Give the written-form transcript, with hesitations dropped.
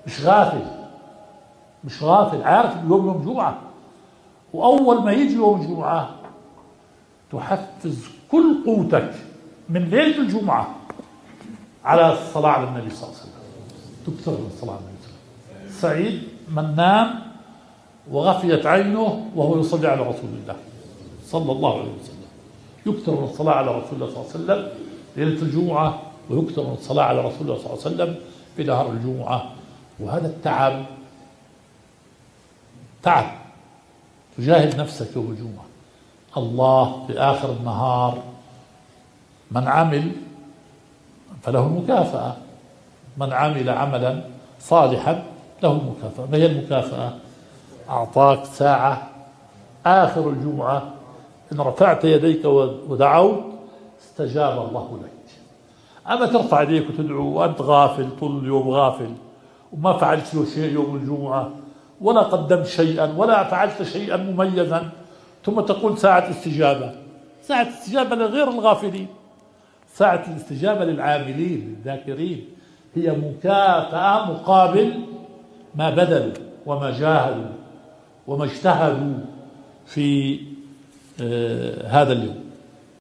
مش غافل، عارف اليوم يوم جمعة، وأول ما يجي يوم الجمعة تحفز كل قوتك من ليلة الجمعة على الصلاة على النبي صلى الله عليه وسلم، تكثر من الصلاة على النبي صلى الله عليه وسلم. سعيد من نام وغفيت عينه وهو يصلي على رسول الله صلى الله عليه وسلم، يكثر من الصلاة على رسول الله صلى الله عليه وسلم ليلة الجمعة، ويكثر من الصلاة على رسول الله صلى الله عليه وسلم في نهار الجمعة. وهذا التعب تعب، تجاهد نفسك يوم الجمعة. الله في آخر النهار من عمل فله المكافأة، من عمل عملا صالحا له المكافأة. ما هي المكافأة؟ أعطاك ساعة آخر الجمعة، إن رفعت يديك ودعوت استجاب الله لك. أما ترفع يديك وتدعو وأنت غافل طول اليوم، غافل وما فعلت له شيء يوم الجمعة، ولا قدمت شيئا ولا فعلت شيئا مميزا، ثم تقول ساعة استجابة. ساعة استجابة لغير الغافلين، ساعة الاستجابة للعاملين الذاكرين، هي مكافأة مقابل ما بذلوا وما جاهدوا وما اجتهدوا في هذا اليوم.